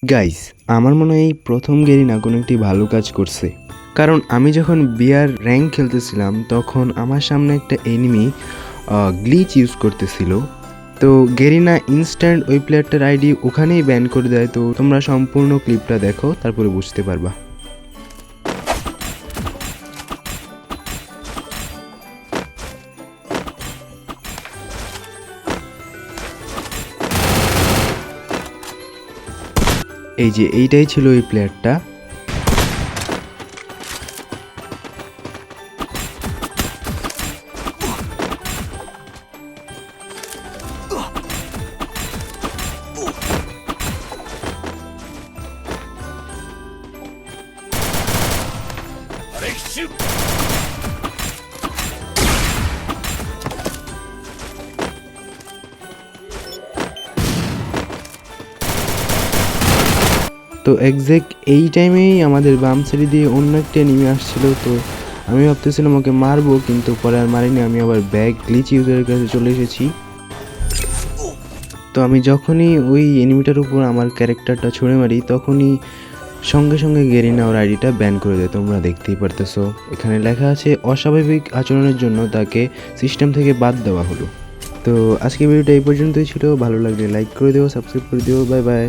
Guys, আমার মনে হয় এই প্রথম গেরিনা কোনো একটি ভালো কাজ করছে। কারণ আমি যখন বিয়ার র্যাঙ্ক খেলতেছিলাম তখন আমার সামনে একটা এনিমি গ্লিচ ইউজ করতেছিল। তো গেরিনা ইনস্ট্যান্ট ওই প্লেয়ারটার আইডি ওখানেই ব্যান করে দেয়। তো তোমরা সম্পূর্ণ ক্লিপটা দেখো, তারপরে বুঝতে পারবা। এই যে এইটাই ছিল ওই প্লেয়ারটা। তো এক্স্যাক্ট এই টাইমেই আমাদের বাম সাইড দিয়ে অন্য একটা এনিমি আসছিল। তো আমি ভাবতেছিলাম ওকে মারবো, কিন্তু পরে আর মারিনি। আমি আবার ব্যাগ গ্লিচ ইউজারের কাছে চলে এসেছি। তো আমি যখনই ওই এনিমিটার উপর আমার ক্যারেক্টারটা ছুঁড়ে মারি, তখনই সঙ্গে সঙ্গে গেরিনা ওর আইডিটা ব্যান করে দেয়। তোমরা দেখতেই পারতেছো, এখানে লেখা আছে অস্বাভাবিক আচরণের জন্য তাকে সিস্টেম থেকে বাদ দেওয়া হলো। তো আজকে ভিডিওটা এই পর্যন্তই ছিল। ভালো লাগলে লাইক করে দিও, সাবস্ক্রাইব করে দিও। Bye bye.